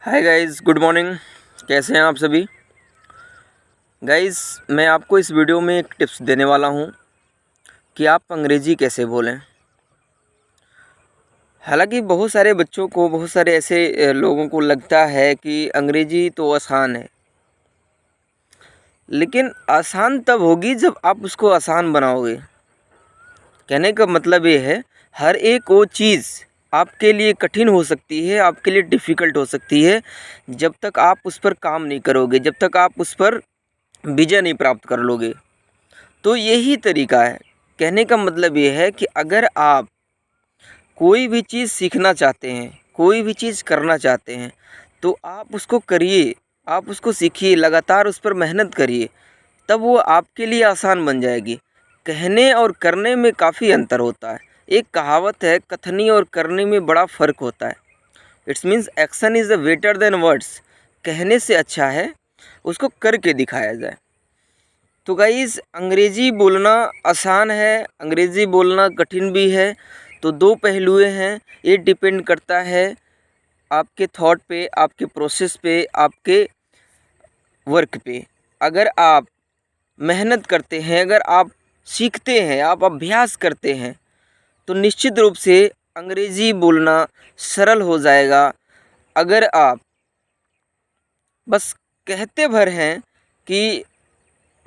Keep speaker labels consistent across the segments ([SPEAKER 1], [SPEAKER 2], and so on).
[SPEAKER 1] Hi guys, good morning. कैसे हैं आप सभी? गाइस, मैं आपको इस वीडियो में एक टिप्स देने वाला हूं कि आप अंग्रेज़ी कैसे बोलें। हालांकि बहुत सारे बच्चों को, बहुत सारे ऐसे लोगों को लगता है कि अंग्रेज़ी तो आसान है, लेकिन आसान तब होगी जब आप उसको आसान बनाओगे। कहने का मतलब ये है, हर एक वो चीज़ आपके लिए कठिन हो सकती है, आपके लिए डिफ़िकल्ट हो सकती है, जब तक आप उस पर काम नहीं करोगे, जब तक आप उस पर विजय नहीं प्राप्त कर लोगे। तो यही तरीका है। कहने का मतलब ये है कि अगर आप कोई भी चीज़ सीखना चाहते हैं, कोई भी चीज़ करना चाहते हैं, तो आप उसको करिए, आप उसको सीखिए, लगातार उस पर मेहनत करिए, तब वो आपके लिए आसान बन जाएगी। कहने और करने में काफ़ी अंतर होता है। एक कहावत है, कथनी और करने में बड़ा फ़र्क होता है। It's means action is a better than words. कहने से अच्छा है उसको करके दिखाया जाए। तो गाइज़, अंग्रेज़ी बोलना आसान है, अंग्रेज़ी बोलना कठिन भी है। तो दो पहलुएँ हैं, ये डिपेंड करता है आपके थॉट पे, आपके प्रोसेस पे, आपके वर्क पे। अगर आप मेहनत करते हैं, अगर आप सीखते हैं, आप अभ्यास करते हैं, तो निश्चित रूप से अंग्रेज़ी बोलना सरल हो जाएगा। अगर आप बस कहते भर हैं कि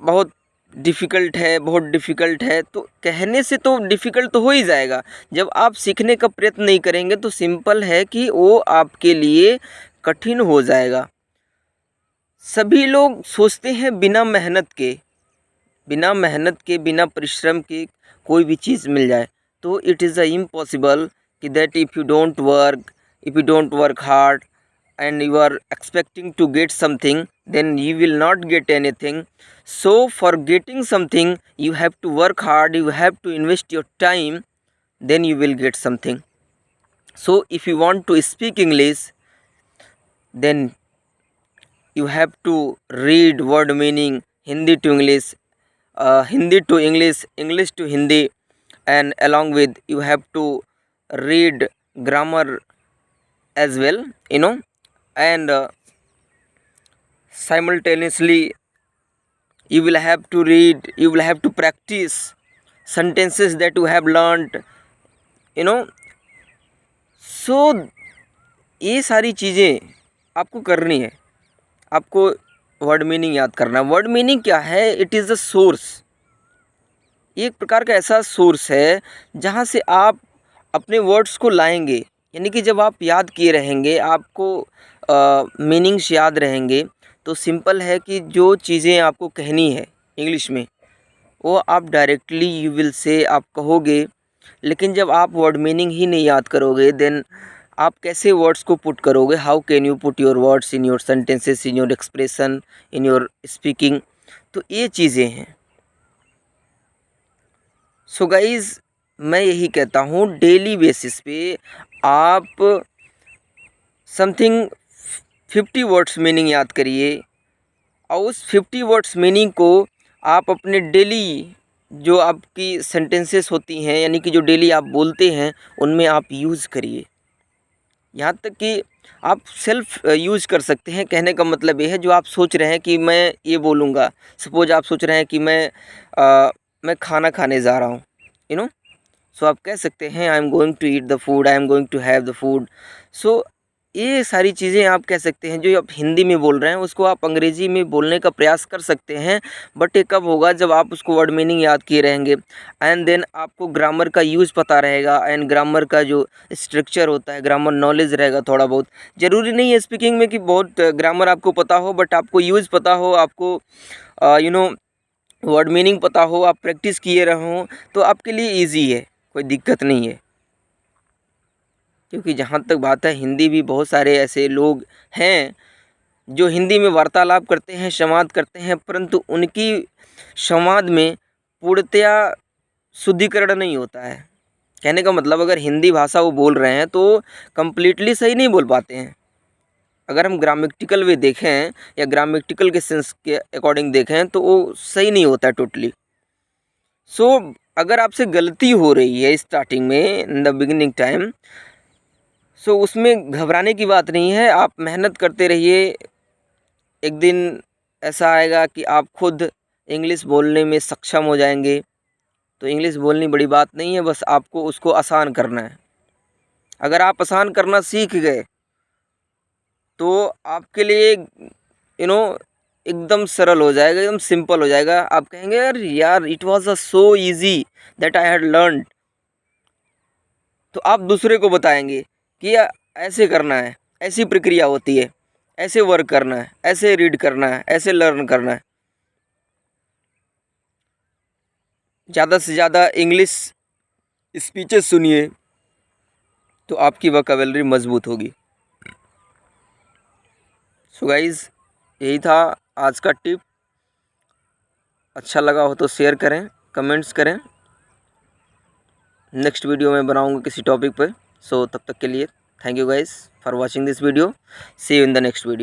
[SPEAKER 1] बहुत डिफ़िकल्ट है, बहुत डिफ़िकल्ट है, तो कहने से तो डिफ़िकल्ट तो हो ही जाएगा। जब आप सीखने का प्रयत्न नहीं करेंगे तो सिंपल है कि वो आपके लिए कठिन हो जाएगा। सभी लोग सोचते हैं बिना मेहनत के, बिना परिश्रम के कोई भी चीज़ मिल जाए। तो इट इज़ इम्पॉसिबल कि that if you don't work hard and you are expecting to get something, then you will not get anything. So for getting something you have to work hard, you have to invest your time, then you will get something. So if you want to speak English, then you have to read word meaning, Hindi to English, Hindi to English, English to Hindi, and along with you have to read grammar as well, and simultaneously you will have to practice sentences that you have learned, you know so ये सारी चीज़ें आपको करनी है। आपको word meaning याद करना है। वर्ड मीनिंग क्या है? It is a source. एक प्रकार का ऐसा सोर्स है जहाँ से आप अपने वर्ड्स को लाएंगे। यानी कि जब आप याद किए रहेंगे, आपको मीनिंग्स याद रहेंगे, तो सिंपल है कि जो चीज़ें आपको कहनी है इंग्लिश में, वो आप डायरेक्टली यू विल से आप कहोगे। लेकिन जब आप वर्ड मीनिंग ही नहीं याद करोगे, देन आप कैसे वर्ड्स को पुट करोगे? How can you put your words in your sentences, in your expression, in your speaking? तो ये चीज़ें हैं। सो गाइज़, मैं यही कहता हूँ, डेली बेसिस पे आप समथिंग 50 वर्ड्स मीनिंग याद करिए और उस 50 वर्ड्स मीनिंग को आप अपने डेली जो आपकी सेंटेंसेस होती हैं, यानी कि जो डेली आप बोलते हैं, उनमें आप यूज़ करिए। यहाँ तक कि आप सेल्फ यूज़ कर सकते हैं। कहने का मतलब ये है, जो आप सोच रहे हैं कि मैं ये बोलूँगा, सपोज़ आप सोच रहे हैं कि मैं खाना खाने जा रहा हूँ, यू नो सो आप कह सकते हैं, I am going to eat the food, I am going to have the food. So ये सारी चीज़ें आप कह सकते हैं। जो आप हिंदी में बोल रहे हैं उसको आप अंग्रेज़ी में बोलने का प्रयास कर सकते हैं, बट ये कब होगा? जब आप उसको वर्ड मीनिंग याद किए रहेंगे, एंड देन आपको ग्रामर का यूज़ पता रहेगा, एंड ग्रामर का जो स्ट्रक्चर होता है, ग्रामर नॉलेज रहेगा थोड़ा बहुत। ज़रूरी नहीं है स्पीकिंग में कि बहुत ग्रामर आपको पता हो, बट आपको यूज़ पता हो, आपको यू नो वर्ड मीनिंग पता हो, आप प्रैक्टिस किए रहे हों, तो आपके लिए ईजी है, कोई दिक्कत नहीं है। क्योंकि जहाँ तक बात है, हिंदी भी बहुत सारे ऐसे लोग हैं जो हिंदी में वार्तालाप करते हैं, संवाद करते हैं, परंतु उनकी संवाद में पूर्णतया शुद्धिकरण नहीं होता है। कहने का मतलब, अगर हिंदी भाषा वो बोल रहे हैं तो कम्प्लीटली सही नहीं बोल पाते हैं। अगर हम ग्रामेटिकल वे देखें या ग्रामेटिकल के सेंस के अकॉर्डिंग देखें, तो वो सही नहीं होता है टोटली। सो अगर आपसे गलती हो रही है स्टार्टिंग में, इन द बिगिनिंग टाइम, सो उसमें घबराने की बात नहीं है, आप मेहनत करते रहिए। एक दिन ऐसा आएगा कि आप खुद इंग्लिश बोलने में सक्षम हो जाएंगे। तो इंग्लिश बोलनी बड़ी बात नहीं है, बस आपको उसको आसान करना है। अगर आप आसान करना सीख गए तो आपके लिए एकदम सरल हो जाएगा, एकदम सिंपल हो जाएगा। आप कहेंगे अरे यार it was a so easy that I had learned. तो आप दूसरे को बताएंगे कि ऐसे करना है, ऐसी प्रक्रिया होती है, ऐसे वर्क करना है, ऐसे रीड करना है, ऐसे लर्न करना है। ज़्यादा से ज़्यादा इंग्लिश स्पीचेस सुनिए तो आपकी वोकैबुलरी मजबूत होगी। सो गाइस, यही था आज का टिप। अच्छा लगा हो तो शेयर करें, कमेंट्स करें। नेक्स्ट वीडियो में बनाऊंगा किसी टॉपिक पर। सो तब तक के लिए thank you guys for watching this video. See you in the next video.